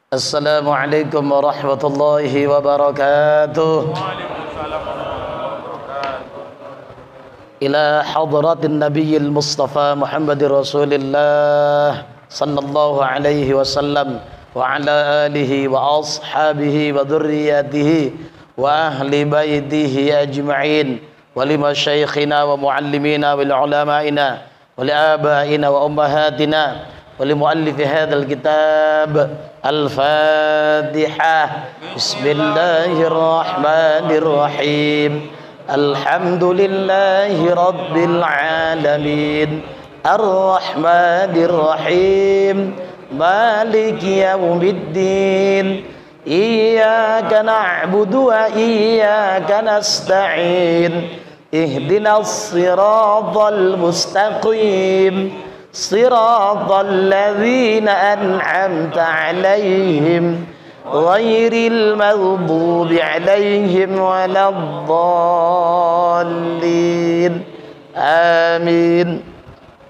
Assalamualaikum warahmatullahi wabarakatuh. Ila hadratin nabiyil mustafa Muhammadir Rasulillah sallallahu alaihi wasallam wa ala alihi wa ashabihi wa dhurriyyatihi wa ahli baitihi ajma'in wa lima syaikhina wa muallimina wal ulama'ina wa li abaina wa ummahatina ولمؤلف هذا الكتاب الفاتحة بسم الله الرحمن الرحيم الحمد لله رب العالمين الرحمن الرحيم مالك يوم الدين إياك نعبد وإياك نستعين اهدنا الصراط المستقيم صراط الذين أنعمت عليهم غير المغضوب عليهم ولا الضالين آمين.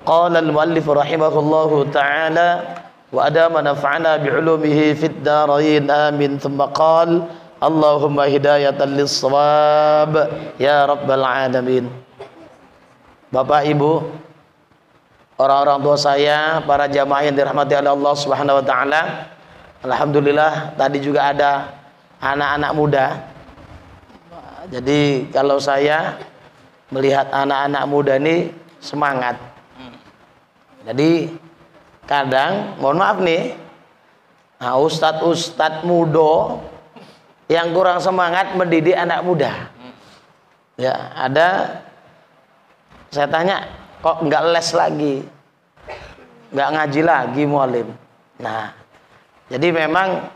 قال المؤلف رحمه الله تعالى وأدام نفعنا بعلومه في الدارين آمين. ثم قال اللهم هداية للصواب يا رب العالمين. Bapak Ibu, orang-orang tua saya, para jamaah yang dirahmati oleh Allah Subhanahu wa taala. Alhamdulillah tadi juga ada anak-anak muda. Jadi kalau saya melihat anak-anak muda ini semangat. Jadi kadang mohon maaf nih, ustadz muda yang kurang semangat mendidik anak muda. Ya, ada saya tanya, kok nggak les lagi, nggak ngaji lagi mualim. Nah, jadi memang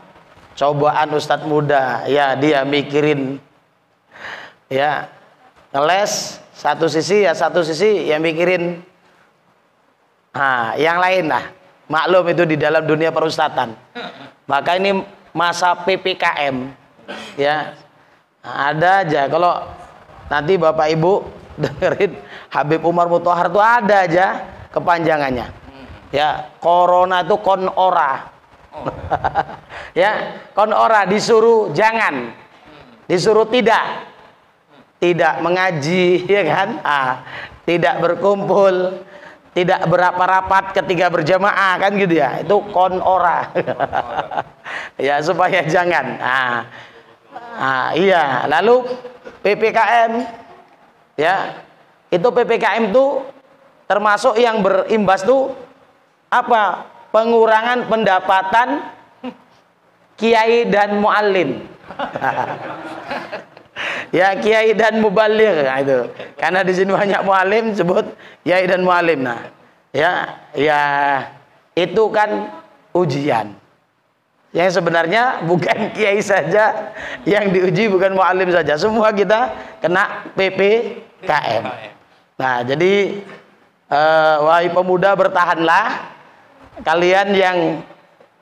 cobaan ustadz muda, ya dia mikirin, ya ngeles satu sisi ya mikirin, yang lain lah. Maklum itu di dalam dunia perustatan. Maka ini masa PPKM, ya ada aja. Kalau nanti Bapak Ibu dengerin Habib Umar Mutahar tuh ada aja kepanjangannya. Ya, corona itu kon ora. Ya, kon ora disuruh jangan. Disuruh tidak mengaji, ya kan? Tidak berkumpul, tidak berapat-rapat ketika berjamaah kan gitu ya. Itu kon ora. Ya, supaya jangan. Iya, lalu PPKM. Ya, itu PPKM itu termasuk yang berimbas tuh apa? Pengurangan pendapatan kiai dan muallim. Ya, kiai dan mubaligh itu. Karena di sini banyak muallim sebut kiai dan muallim. Nah, ya itu kan ujian. Yang sebenarnya bukan kiai saja yang diuji, bukan muallim saja. Semua kita kena PPKM. Nah, jadi wahai pemuda, bertahanlah. Kalian yang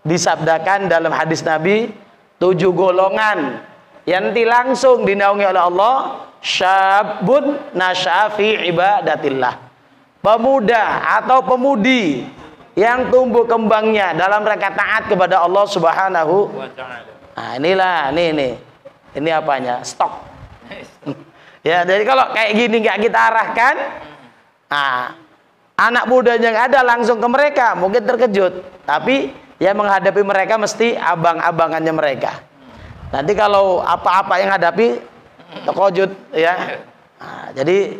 disabdakan dalam hadis Nabi, 7 golongan yang nanti langsung dinaungi oleh Allah, syabun nasya'a fi ibadatillah. Pemuda atau pemudi yang tumbuh kembangnya dalam rangka taat kepada Allah Subhanahu wa taala. Nah, inilah ini apanya? Stok. Ya, jadi kalau kayak gini nggak kita arahkan, anak muda yang ada langsung ke mereka mungkin terkejut, tapi yang menghadapi mereka mesti abang-abangannya mereka. Nanti kalau apa-apa yang hadapi terkejut, ya. Jadi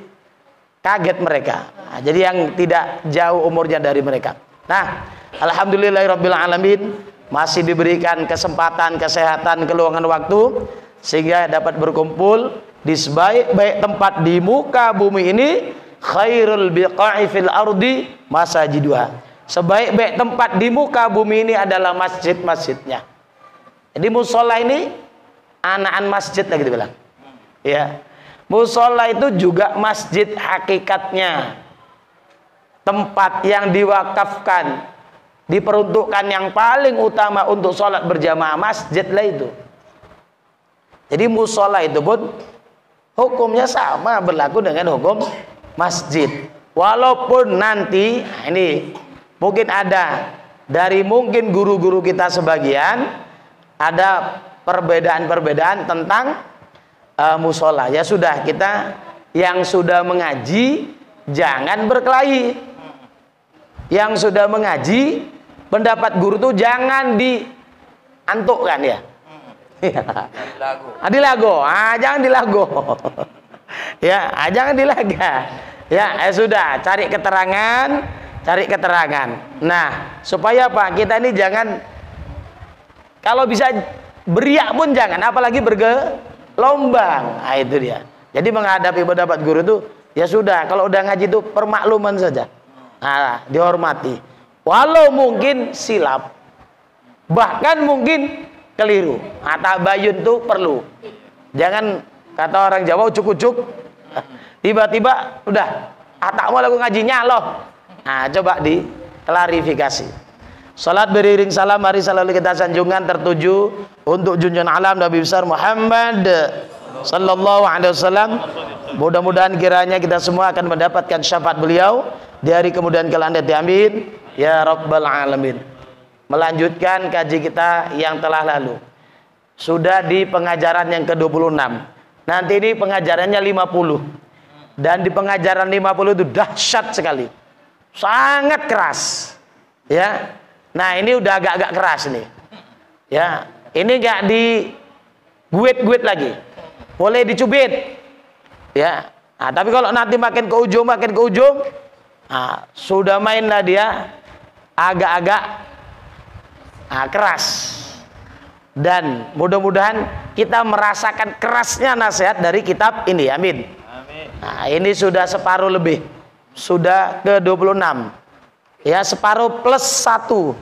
kaget mereka. Jadi yang tidak jauh umurnya dari mereka. Nah, alhamdulillahirabbil alamin, masih diberikan kesempatan, kesehatan, keluangan waktu sehingga dapat berkumpul di sebaik-baik tempat di muka bumi ini. Khairul biqa'i fil ardi masajiduha. Sebaik-baik tempat di muka bumi ini adalah masjid-masjidnya. Jadi musola ini anakan masjid lagi dibilang. Ya. Musola itu juga masjid hakikatnya. Tempat yang diwakafkan, diperuntukkan yang paling utama untuk sholat berjamaah, masjid lah itu. Jadi musola itu pun hukumnya sama, berlaku dengan hukum masjid. Walaupun nanti ini mungkin ada dari mungkin guru-guru kita sebagian ada perbedaan-perbedaan tentang musola. Ya sudah, kita yang sudah mengaji jangan berkelahi. Yang sudah mengaji, pendapat guru tuh jangan diantukkan ya. Dilago. Jangan dilago. Ya, jangan dilaga. Ya, sudah, cari keterangan. Nah, supaya apa? Kita ini jangan, kalau bisa beriak pun jangan, apalagi bergelombang. Nah, itu dia. Jadi menghadapi pendapat guru itu, ya sudah, kalau udah ngaji itu permakluman saja. Nah, dihormati. Walau mungkin silap, bahkan mungkin keliru. Tabayun tuh perlu. Jangan kata orang Jawa ucuk-ucuk, tiba-tiba udah atakmu lagu ngajinya loh. Nah, coba diklarifikasi. Salat beriring salam, mari selalu kita sanjungan tertuju untuk junjungan alam Nabi besar Muhammad sallallahu alaihi wasallam. Mudah-mudahan kiranya kita semua akan mendapatkan syafaat beliau di hari kemudian kala. Amin ya rabbal alamin. Melanjutkan kaji kita yang telah lalu. Sudah di pengajaran yang ke-26. Nanti ini pengajarannya 50. Dan di pengajaran 50 itu dahsyat sekali. Sangat keras. Ya. Nah, ini udah agak-agak keras nih. Ya, ini enggak di guit-guit lagi. Boleh dicubit. Ya. Nah, tapi kalau nanti makin ke ujung, sudah mainlah dia agak-agak keras. Dan mudah-mudahan kita merasakan kerasnya nasihat dari kitab ini. Amin. Nah, ini sudah separuh lebih. Sudah ke-26. Ya, separuh plus 1.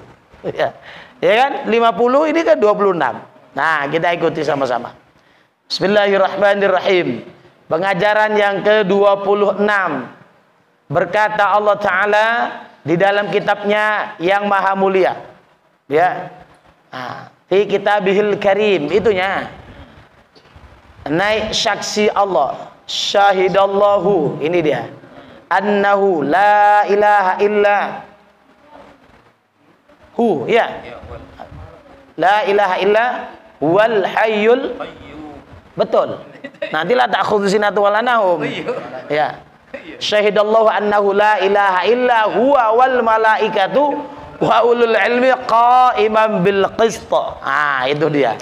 Ya kan? 50 ini ke 26. Nah, kita ikuti sama-sama. Bismillahirrahmanirrahim. Pengajaran yang ke-26. Berkata Allah Ta'ala di dalam kitabnya yang maha mulia. Ya. Fi kitabihil karim, itunya. Naik saksi Allah. Syahidallahu, ini dia. Annahu la ilaha illa hu, ya. La ilaha illa wal hayyul. Betul. Nanti la ta'khudhu sinatu wala naum. Ya. Syahidallahu annahu la ilaha illa huwa wal malaikatu wa ulul ilmi qa'iman bil qist. Itu dia.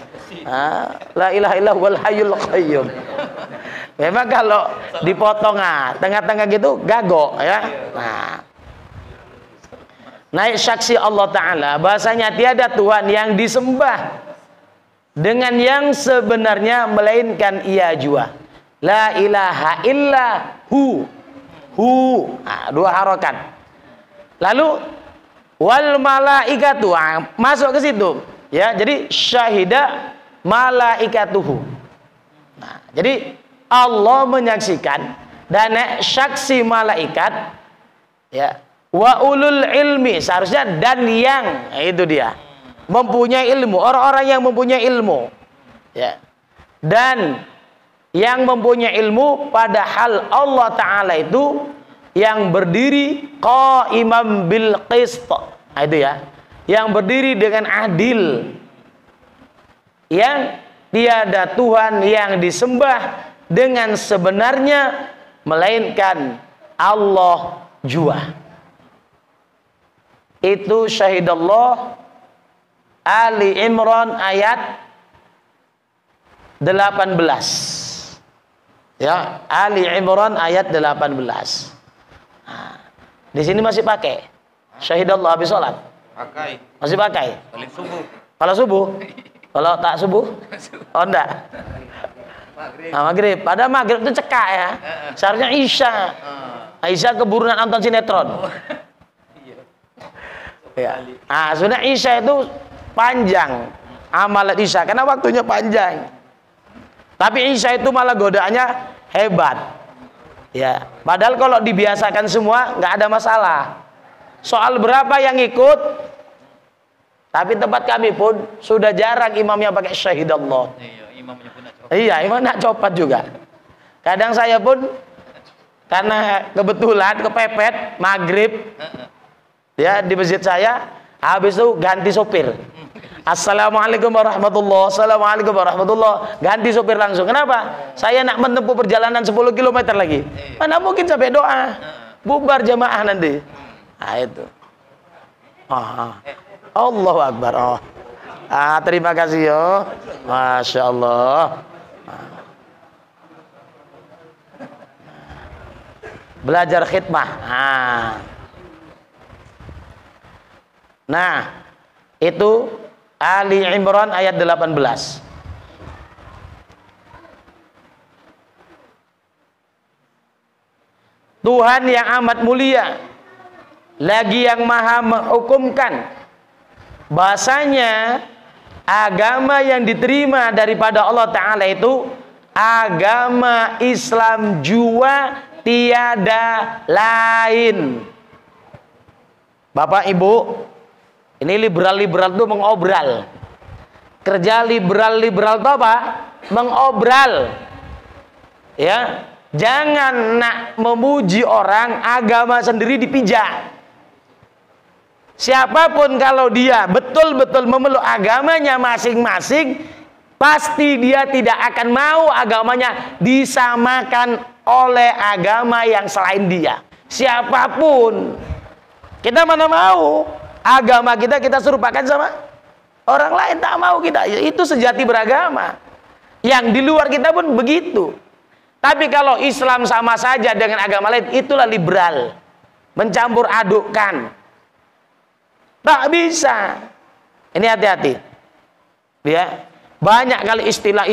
La ilaha illa wal hayyul qayyum. Memang kalau dipotong tengah-tengah gitu gagok ya. Naik saksi Allah Ta'ala bahasanya tiada Tuhan yang disembah dengan yang sebenarnya melainkan Ia jua. La ilaha illa hu. Dua harokat. Lalu wal malaikatu, masuk ke situ ya. Jadi syahida malaikatuhu. Jadi Allah menyaksikan dan saksi malaikat ya. Wa ulul ilmi, seharusnya dan yang, itu dia, mempunyai ilmu, orang-orang yang mempunyai ilmu ya. Dan yang mempunyai ilmu padahal Allah Ta'ala itu yang berdiri qaimam bil qist. Itu ya, yang berdiri dengan adil, yang tiada Tuhan yang disembah dengan sebenarnya melainkan Allah jua. Itu syahidallah Ali Imran ayat 18. Ya, Ali Imran ayat 18. Di sini masih pakai syahidallah habis sholat. Pakai. Masih pakai. Kalau subuh. Kalau tak subuh? Oh enggak. Maghrib. Padahal maghrib itu cekak ya. Seharusnya Isya. Isya keburu nonton sinetron. Ya. Sudah Isya itu panjang amalan Isya karena waktunya panjang. Tapi Isya itu malah godaannya hebat. Ya. Padahal kalau dibiasakan semua nggak ada masalah. Soal berapa yang ikut, tapi tempat kami pun sudah jarang imamnya pakai syahidallah. Iya, imam nak copat juga. Kadang saya pun karena kebetulan kepepet maghrib. Ya, di masjid saya habis itu ganti sopir. Assalamualaikum warahmatullahi, assalamualaikum warahmatullahi, ganti sopir langsung. Kenapa? Saya nak menempuh perjalanan 10 km lagi. Mana mungkin sampai doa, bubar jamaah nanti. Nah itu. Allahu Akbar. Terima kasih ya. Masya Allah. Belajar khidmah. Nah, itu Ali Imran ayat 18. Tuhan yang amat mulia, lagi yang maha menghukumkan, bahasanya agama yang diterima daripada Allah Ta'ala itu agama Islam jua, tiada lain. Bapak Ibu, ini liberal-liberal itu mengobral. Kerja liberal-liberal itu apa? Mengobral. Ya, jangan nak memuji orang, agama sendiri dipijak. Siapapun kalau dia betul-betul memeluk agamanya masing-masing, pasti dia tidak akan mau agamanya disamakan oleh agama yang selain dia. Siapapun. Kita mana mau agama kita serupakan sama orang lain, tak mau kita. Itu sejati beragama. Yang di luar kita pun begitu. Tapi kalau Islam sama saja dengan agama lain, itulah liberal. Mencampur adukkan. Tak bisa. Ini hati-hati. Ya. Banyak kali istilah.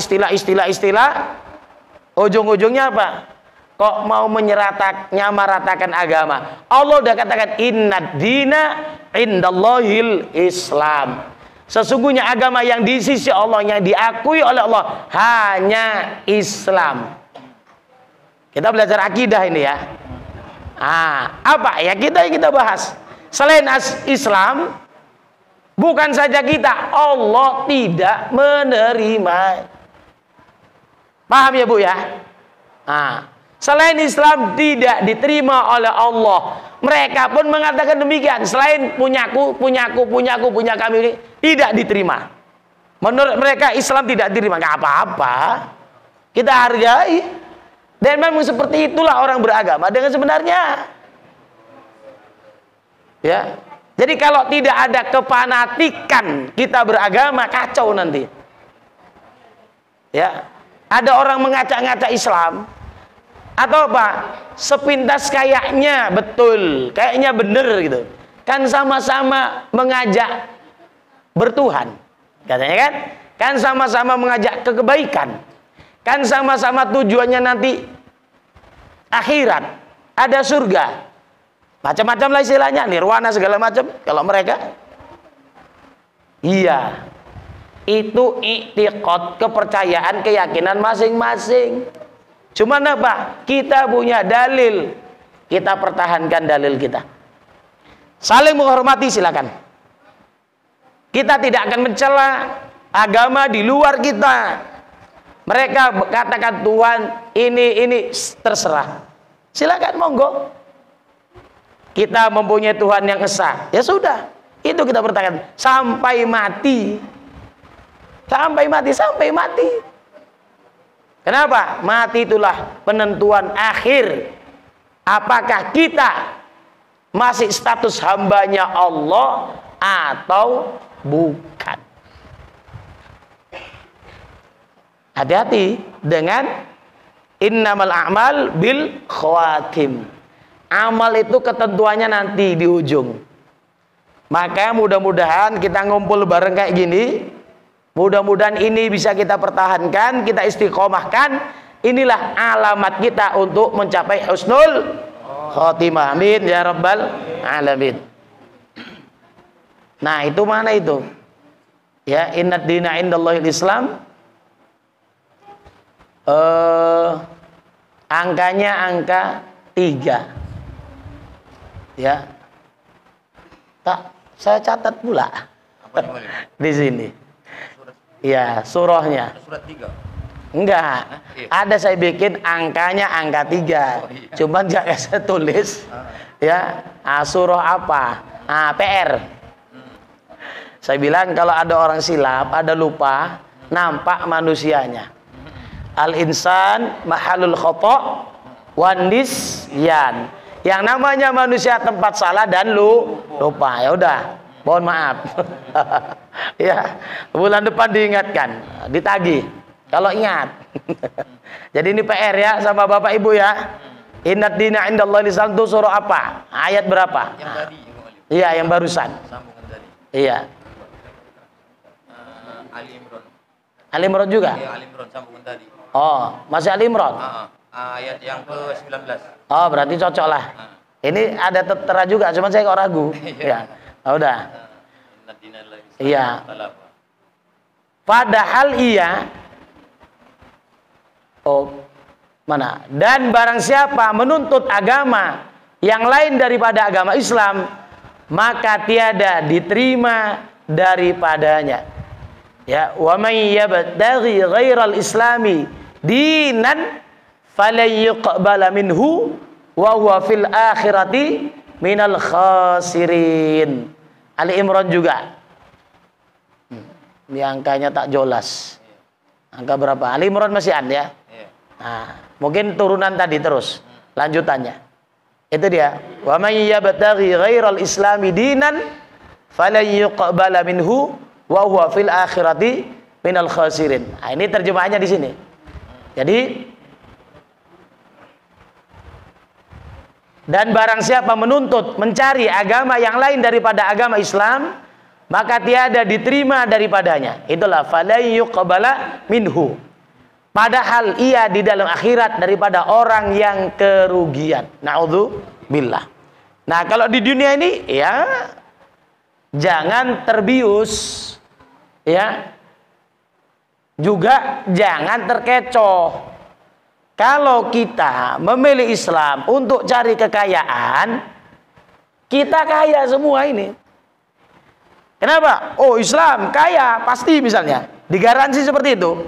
Ujung-ujungnya apa? Kok mau menyamaratakan agama? Allah udah katakan innad dina indallahil Islam. Sesungguhnya agama yang di sisi Allah, yang diakui oleh Allah, hanya Islam. Kita belajar akidah ini ya. Apa ya kita bahas? Selain Islam, bukan saja kita, Allah tidak menerima. Paham ya Bu ya? Selain Islam tidak diterima oleh Allah. Mereka pun mengatakan demikian. Selain punya kami ini tidak diterima. Menurut mereka Islam tidak diterima. Gak apa-apa. Kita hargai. Dan memang seperti itulah orang beragama dengan sebenarnya. Ya. Jadi kalau tidak ada kefanatikan kita beragama, kacau nanti. Ya. Ada orang mengacak-ngacak Islam. Atau apa? Sepintas kayaknya betul, kayaknya bener gitu. Kan sama-sama mengajak bertuhan, katanya kan? Kan sama-sama mengajak ke kebaikan. Kan sama-sama tujuannya nanti akhirat, ada surga. Macam-macam lah istilahnya, nirwana segala macam. Kalau mereka, iya, itu i'tiqad, kepercayaan, keyakinan masing-masing. Cuman apa? Kita punya dalil, kita pertahankan dalil kita. Saling menghormati silakan. Kita tidak akan mencela agama di luar kita. Mereka katakan Tuhan ini terserah. Silakan monggo. Kita mempunyai Tuhan yang esa. Ya sudah, itu kita pertahankan sampai mati. Sampai mati. Kenapa? Mati itulah penentuan akhir. Apakah kita masih status hambanya Allah atau bukan? Hati-hati dengan innamal a'mal bil khawatim. Amal itu ketentuannya nanti di ujung. Maka mudah-mudahan kita ngumpul bareng kayak gini. Mudah-mudahan ini bisa kita pertahankan, kita istiqomahkan. Inilah alamat kita untuk mencapai husnul khotimah. Amin ya rabbal alamin. Nah, itu mana itu? Ya, innad dina indallahil Islam. Angkanya angka 3. Ya. Tak, saya catat pula. Di sini. Ya, surahnya. Surat 3. Enggak. Ada saya bikin angkanya angka 3. Cuman jangan saya tulis. Ya, surah apa? PR. Saya bilang kalau ada orang silap, ada lupa, nampak manusianya. Al-insan mahalul khata' wan nisyan. Yang namanya manusia tempat salah dan lupa. Ya udah, mohon maaf. Ya, bulan depan diingatkan, ditagih. Kalau ingat. Jadi ini PR ya sama Bapak Ibu ya. Innad dina indallahi Islam itu surah apa? Ayat berapa? Yang tadi. Iya, yang barusan. Sambungan tadi. Iya. Ali Imran. Ali Imran juga? Iya, Ali Imran sambungan tadi. Oh, masih Ali Imran? Ayat yang ke-19. Oh, berarti cocok lah. Ini ada tertera juga, cuman saya kok ragu. Ya. Oh, udah. Iya. Padahal iya. Oh, mana? Dan barang siapa menuntut agama yang lain daripada agama Islam, maka tiada diterima daripadanya. Ya, wa may yabtaghi ghairal islami dinan falyuqbala minhu wa huwa fil akhirati minal khasirin. Ali Imran juga. Ini angkanya tak jelas. Angka berapa? Ali Imran masih ada ya? Nah, mungkin turunan tadi terus lanjutannya. Itu dia. Wa may yabtaghi ghairal islami dinan falyuqbala minhu wa huwa fil akhirati minal khasirin. Nah, ini terjemahannya di sini. Jadi dan barang siapa menuntut mencari agama yang lain daripada agama Islam, maka tiada diterima daripadanya. Itulah falyuqbala minhu. Padahal ia di dalam akhirat daripada orang yang kerugian. Na'udzubillah. Nah, kalau di dunia ini ya jangan terbius. Ya, juga jangan terkecoh. Kalau kita memilih Islam untuk cari kekayaan, kita kaya semua ini. Kenapa? Oh, Islam kaya pasti misalnya, digaransi seperti itu.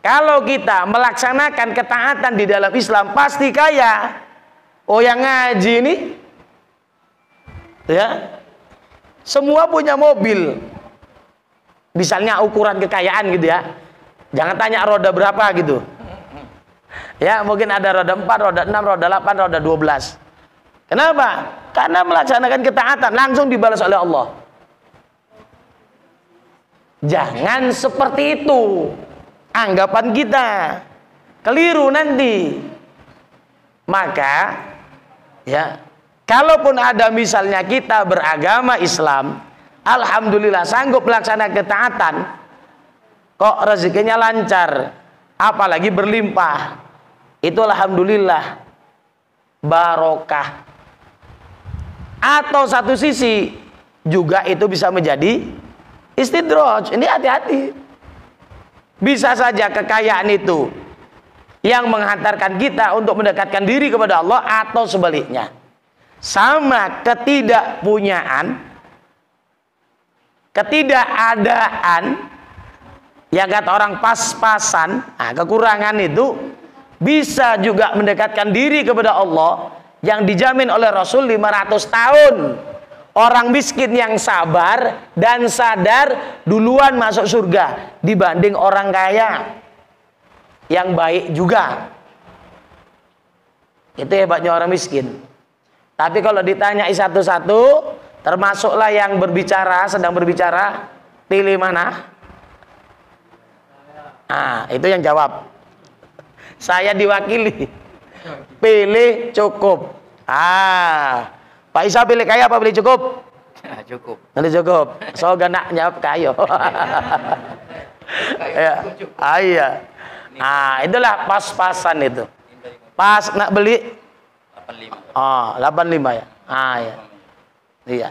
Kalau kita melaksanakan ketaatan di dalam Islam pasti kaya. Oh, yang ngaji ini, ya, semua punya mobil. Misalnya ukuran kekayaan gitu ya. Jangan tanya roda berapa gitu. Ya, mungkin ada roda 4, roda 6, roda 8, roda 12. Kenapa? Karena melaksanakan ketaatan langsung dibalas oleh Allah. Jangan seperti itu anggapan kita. Keliru nanti. Maka ya, kalaupun ada misalnya kita beragama Islam, alhamdulillah sanggup melaksanakan ketaatan, kok rezekinya lancar, apalagi berlimpah, itu alhamdulillah barokah. Atau satu sisi juga itu bisa menjadi istidraj. Ini hati-hati. Bisa saja kekayaan itu yang menghantarkan kita untuk mendekatkan diri kepada Allah, atau sebaliknya. Sama ketidakpunyaan, ketidakadaan, yang kata orang pas-pasan, nah, kekurangan itu bisa juga mendekatkan diri kepada Allah yang dijamin oleh Rasul 500 tahun. Orang miskin yang sabar dan sadar duluan masuk surga dibanding orang kaya yang baik juga. Itu hebatnya orang miskin. Tapi kalau ditanya satu-satu, termasuklah yang berbicara, sedang berbicara, pilih mana? Ah, itu yang jawab. Saya diwakili. Pilih cukup. Ah, Pak Isa pilih kaya apa pilih cukup? Cukup. Pilih cukup. So ganak jawab kaya. Ya. Ah, iya. Ah, itulah pas-pasan itu. Pas nak beli 85. Oh, 85 ya. Ah, ya. Iya.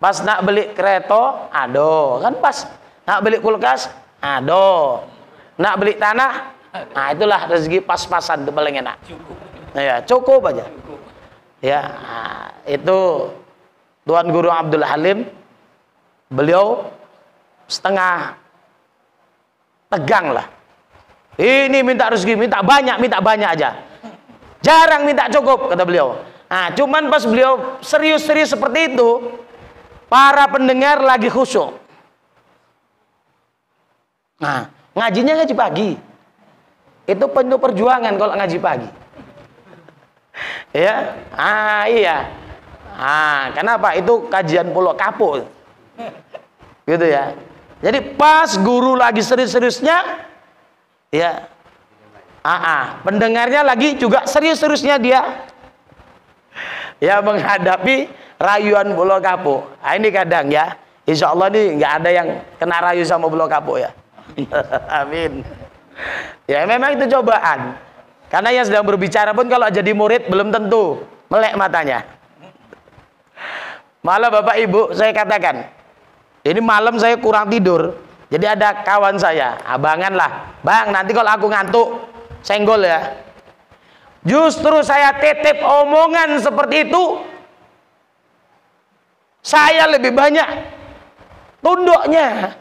Pas nak beli kereta, ado. Kan pas. Nak beli kulkas, ado. Nak beli tanah, nah itulah rezeki pas-pasan itu paling enak. Cukup. Ya, cukup aja. Ya, nah, itu Tuan Guru Abdul Halim, beliau setengah tegang lah. Ini minta rezeki, minta banyak aja. Jarang minta cukup, kata beliau. Nah, cuman pas beliau serius-serius seperti itu, para pendengar lagi khusyuk. Nah, ngajinya ngaji pagi. Itu penuh perjuangan kalau ngaji pagi. Ya, iya. Kenapa? Itu kajian Pulau Kapuk. Gitu ya. Jadi pas guru lagi serius-seriusnya, ya. Pendengarnya lagi juga serius-seriusnya dia. Ya, menghadapi rayuan Pulau Kapuk. Ini kadang ya. Insya Allah nih nggak ada yang kena rayu sama Pulau Kapuk ya. Amin. Ya memang itu cobaan. Karena yang sedang berbicara pun kalau jadi murid belum tentu melek matanya. Malah Bapak Ibu saya katakan, ini malam saya kurang tidur. Jadi ada kawan saya, abangan lah, bang nanti kalau aku ngantuk senggol ya. Justru saya titip omongan seperti itu, saya lebih banyak tunduknya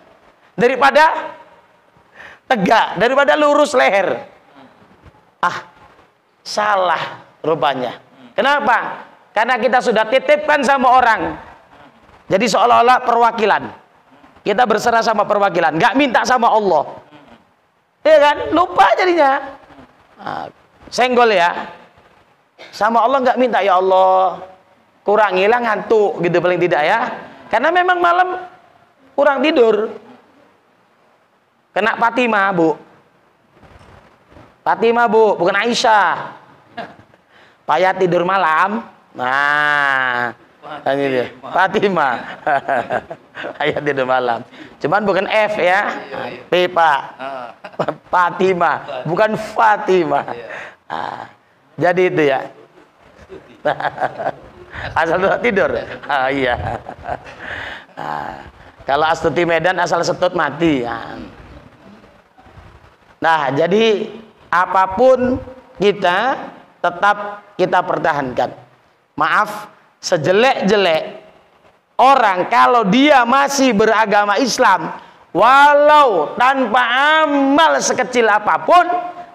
daripada tegak, daripada lurus leher. Salah rupanya. Kenapa? Karena kita sudah titipkan sama orang. Jadi seolah-olah perwakilan. Kita berserah sama perwakilan, nggak minta sama Allah. Iya kan? Lupa jadinya. Senggol ya. Sama Allah nggak minta, ya Allah, kurangilah ngantuk gitu paling tidak ya. Karena memang malam kurang tidur. Kena Fatimah, Bu. Fatimah, Bu, bukan Aisyah. Payah tidur malam. Nah, ini dia. Fatimah. Payah tidur malam. Cuman bukan F ya. P, Pak. Fatimah, bukan Fatimah. Jadi itu ya. Asal tidur. Iya. Kalau Astuti Medan asal setut mati. Nah, jadi apapun kita tetap kita pertahankan. Maaf, sejelek-jelek orang kalau dia masih beragama Islam, walau tanpa amal sekecil apapun,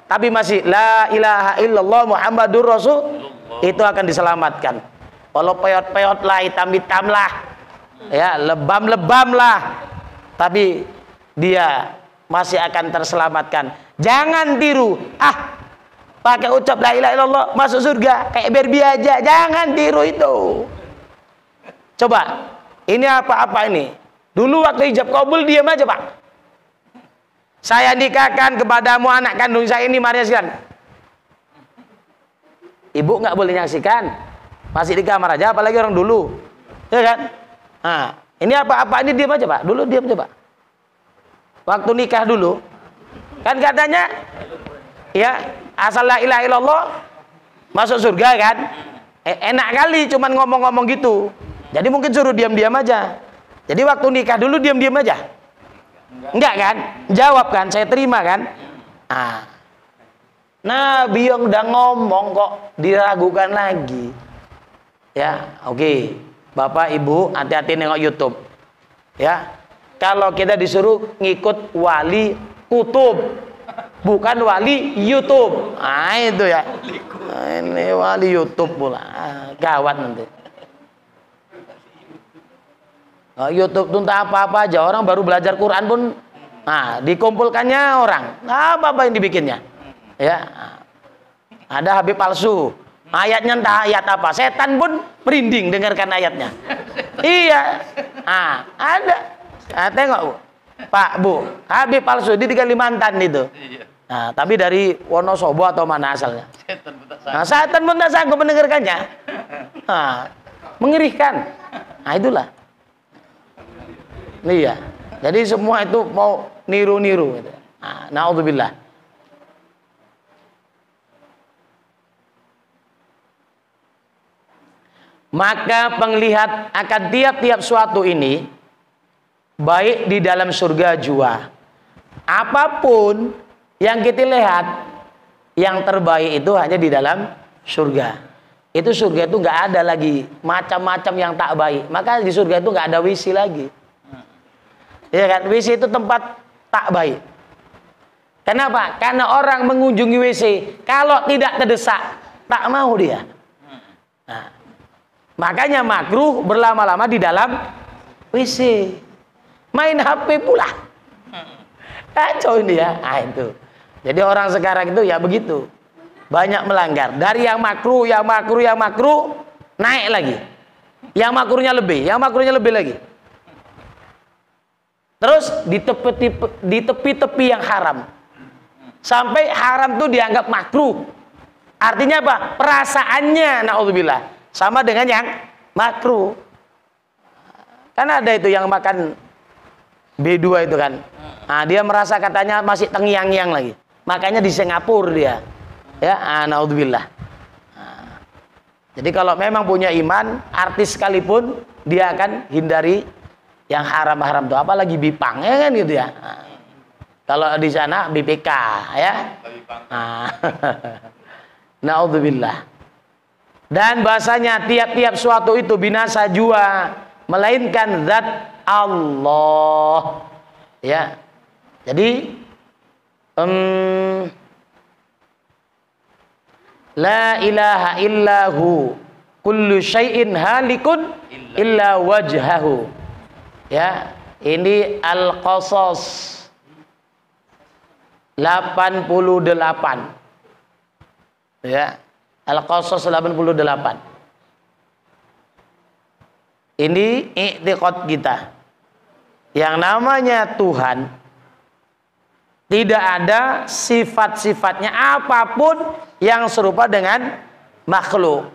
tapi masih la ilaha illallah Muhammadur Rasul, itu akan diselamatkan. Walau peot-peot lah, hitam-hitam lah, ya lebam-lebam lah, tapi dia masih akan terselamatkan. Jangan tiru, pakai ucap la ilaha illallah masuk surga kayak Barbie aja, jangan tiru itu. Coba, ini apa-apa ini? Dulu waktu hijab kabul diam aja, Pak. Saya nikahkan kepadamu anak kandung saya ini, Maria Silan. Ibu nggak boleh nyaksikan, masih di kamar aja, apalagi orang dulu, ya kan? Nah, ini apa-apa ini diam aja, Pak. Dulu diam aja, Pak. Waktu nikah dulu, kan katanya, ya asal la ilaha illallah masuk surga kan? Enak kali cuman ngomong-ngomong gitu. Jadi mungkin suruh diam-diam aja. Jadi waktu nikah dulu diam-diam aja. Enggak kan? Jawab kan? Saya terima kan? Nabi yang udah ngomong kok diragukan lagi. Ya, oke. Bapak Ibu hati-hati nengok YouTube. Ya. Kalau kita disuruh ngikut wali kutub, bukan wali YouTube. Itu ya. Ini wali YouTube pula. Gawat nanti. YouTube tuh entah apa-apa aja. Orang baru belajar Quran pun dikumpulkannya orang. Apa-apa yang dibikinnya. Ya. Ada Habib palsu. Ayatnya entah ayat apa. Setan pun merinding dengarkan ayatnya. Iya. Ada. Tengok, Bu. Pak, Bu. Habib palsu di Kalimantan itu. Tapi dari Wonosobo atau mana asalnya. Setan pun tak sanggup mendengarkannya. Mengerikan. Itulah. Iya. Jadi semua itu mau niru-niru. Na'udzubillah. Maka penglihat akan tiap-tiap suatu ini baik di dalam surga jua. Apapun yang kita lihat, yang terbaik itu hanya di dalam surga. Itu surga itu nggak ada lagi macam-macam yang tak baik. Maka di surga itu nggak ada WC lagi. Ya kan? WC itu tempat tak baik. Kenapa? Karena orang mengunjungi WC kalau tidak terdesak tak mau dia. Makanya makruh berlama-lama di dalam WC. Main HP pula. Kacau ini ya. Ah itu. Jadi orang sekarang itu ya begitu. Banyak melanggar. Dari yang makruh, naik lagi. Yang makruhnya lebih lagi. Terus di tepi-tepi yang haram. Sampai haram tuh dianggap makruh. Artinya apa? Perasaannya, naudzubillah, sama dengan yang makruh. Kan ada itu yang makan B2 itu kan. Nah, dia merasa katanya masih terngiang-ngiang lagi. Makanya di Singapura dia. Ya, naudzubillah. Nah, jadi kalau memang punya iman, artis sekalipun dia akan hindari yang haram-haram tuh, apalagi bipang ya kan gitu ya. Nah, kalau di sana BPK ya. Nah, naudzubillah. Dan bahasanya tiap-tiap suatu itu binasa jua, melainkan zat Allah. Ya. Jadi la ilaha illahu kullu syai'in halikun illa wajhahu. Ya, ini Al-Qasas 88. Ya, Al-Qasas 88. Ini i'tiqad kita. Yang namanya Tuhan tidak ada sifat-sifatnya apapun yang serupa dengan makhluk.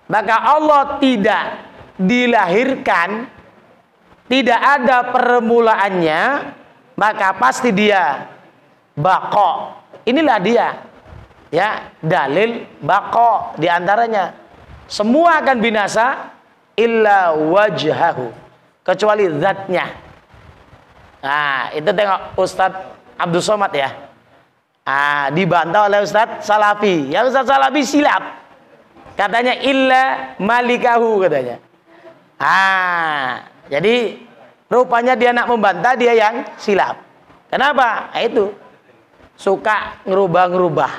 Maka Allah tidak dilahirkan, tidak ada permulaannya, maka pasti dia baqo. Inilah dia. Ya, dalil baqo diantaranya. Semua akan binasa illa wajhahu, kecuali zatnya. Nah, itu tengok Ustadz Abdul Somad ya. Dibantah oleh Ustadz Salafi. Ya, Ustadz Salafi silap. Katanya illa malikahu katanya. Jadi rupanya dia nak membantah, dia yang silap. Kenapa? Itu suka ngerubah-ngerubah.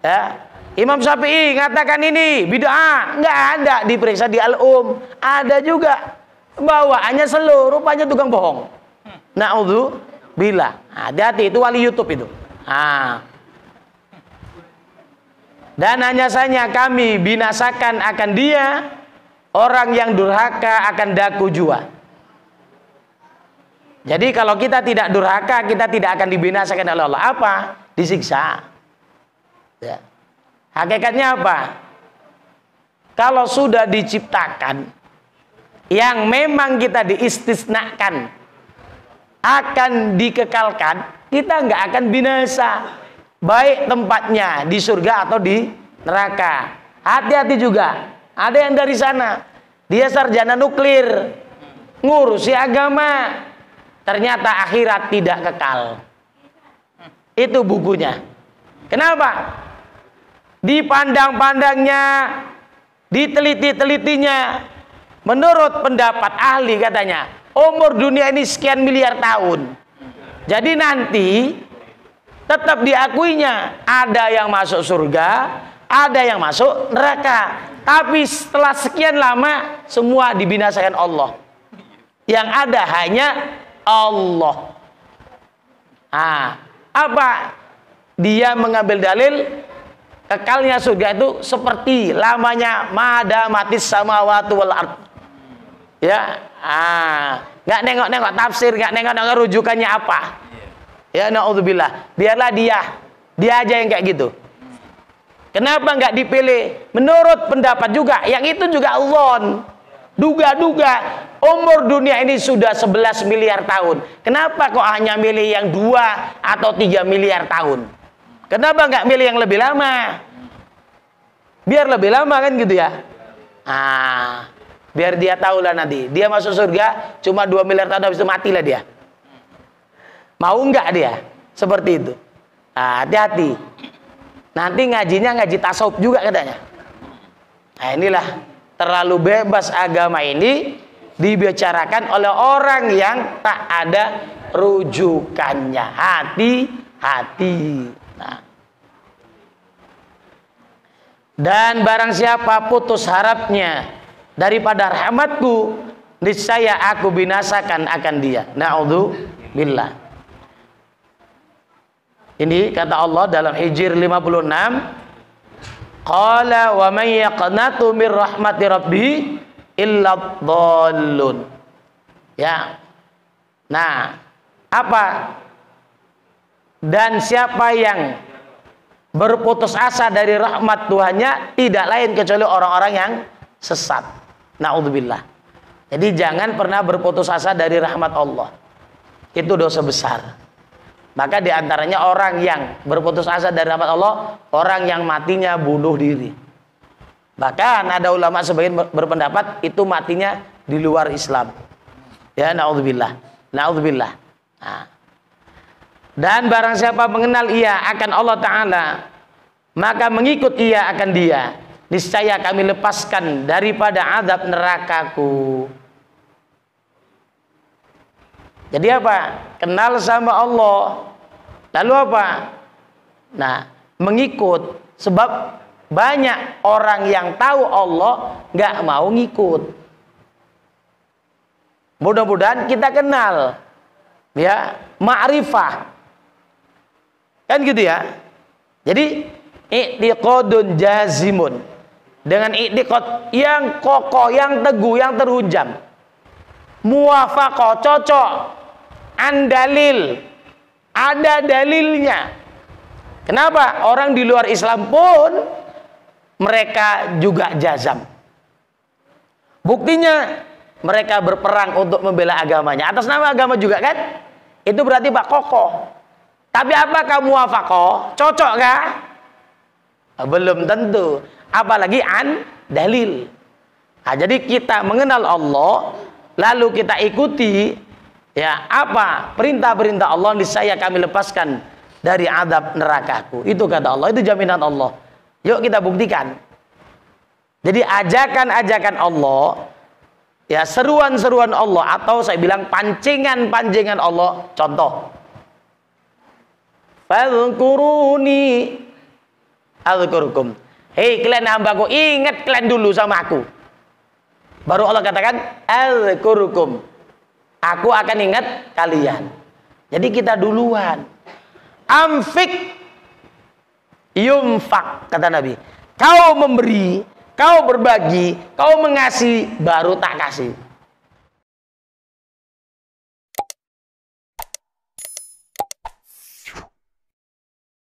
Ya. Imam Syafi'i ngatakan ini bid'ah, nggak ada, diperiksa di Al-Um, ada juga bawaannya seluruh, rupanya tukang bohong. Na'udzubillah. Hati-hati, itu wali YouTube itu. Dan hanya saja kami binasakan akan dia, orang yang durhaka akan daku jua. Jadi kalau kita tidak durhaka, kita tidak akan dibinasakan oleh Allah. Apa? Disiksa. Ya. Hakikatnya apa? Kalau sudah diciptakan, yang memang kita diistisnakan, akan dikekalkan, kita nggak akan binasa. Baik tempatnya di surga atau di neraka. Hati-hati juga. Ada yang dari sana, dia sarjana nuklir, ngurusi agama, ternyata akhirat tidak kekal. Itu bukunya. Kenapa? Dipandang-pandangnya, diteliti-telitinya. Menurut pendapat ahli katanya, umur dunia ini sekian miliar tahun. Jadi nanti tetap diakuinya ada yang masuk surga, ada yang masuk neraka. Tapi setelah sekian lama semua dibinasakan Allah. Yang ada hanya Allah. Apa? Dia mengambil dalil kekalnya surga itu seperti lamanya madamatis samawati wal ard. Ya, nggak nengok-nengok tafsir, nggak nengok-nengok rujukannya apa. Ya, naudzubillah. Biarlah dia aja yang kayak gitu. Kenapa nggak dipilih? Menurut pendapat juga, yang itu juga Allah. Duga-duga umur dunia ini sudah 11 miliar tahun. Kenapa kok hanya milih yang 2 atau 3 miliar tahun? Kenapa nggak milih yang lebih lama? Biar lebih lama kan gitu ya. Biar dia tahu lah nanti. Dia masuk surga cuma 2 miliar tahun, habis itu matilah dia. Mau nggak dia? Seperti itu. Hati-hati. Nanti ngajinya ngaji tasawuf juga katanya. Nah, inilah terlalu bebas agama ini dibicarakan oleh orang yang tak ada rujukannya. Hati-hati. Nah. Dan barang siapa putus harapnya daripada rahmatku, niscaya aku binasakan akan dia. Na'udzubillah. Ini kata Allah dalam Hijr 56, qala wa may yaqnatu mir rahmati rabbi illa dhallun. Ya. Nah, apa? Dan siapa yang berputus asa dari rahmat Tuhannya tidak lain kecuali orang-orang yang sesat. Na'udzubillah. Jadi jangan pernah berputus asa dari rahmat Allah. Itu dosa besar. Maka diantaranya orang yang berputus asa dari rahmat Allah, orang yang matinya bunuh diri. Bahkan ada ulama sebagian berpendapat itu matinya di luar Islam. Ya, na'udzubillah. Na'udzubillah. Nah. Dan barang siapa mengenal ia akan Allah Ta'ala, maka mengikut ia akan dia. Niscaya kami lepaskan daripada azab nerakaku. Jadi apa? Kenal sama Allah. Lalu apa? Nah, mengikut. Sebab banyak orang yang tahu Allah nggak mau ngikut. Mudah-mudahan kita kenal, ya, ma'rifah. Kan gitu ya. Jadi i'tiqadun jazimun, dengan i'tiqad yang kokoh, yang teguh, yang terhujam. Muwafaqah, cocok, andalil, ada dalilnya. Kenapa? Orang di luar Islam pun mereka juga jazam. Buktinya mereka berperang untuk membela agamanya atas nama agama juga kan? Itu berarti Pak kokoh. Tapi apakah muwafaqah? Cocok kah? Belum tentu. Apalagi dalil. Nah, jadi kita mengenal Allah, lalu kita ikuti, ya, apa perintah-perintah Allah, niscaya kami lepaskan dari azab nerakaku. Itu kata Allah, itu jaminan Allah. Yuk kita buktikan. Jadi ajakan-ajakan Allah, ya, seruan-seruan Allah, atau saya bilang pancingan-pancingan Allah. Contoh, fadhkuruni adzkurukum. Hei kalian hambaku, ingat kalian dulu sama aku. Baru Allah katakan adzkurukum. Aku akan ingat kalian. Jadi kita duluan. Amfik yumfak, kata Nabi. Kau memberi, kau berbagi, kau mengasihi, baru tak kasih.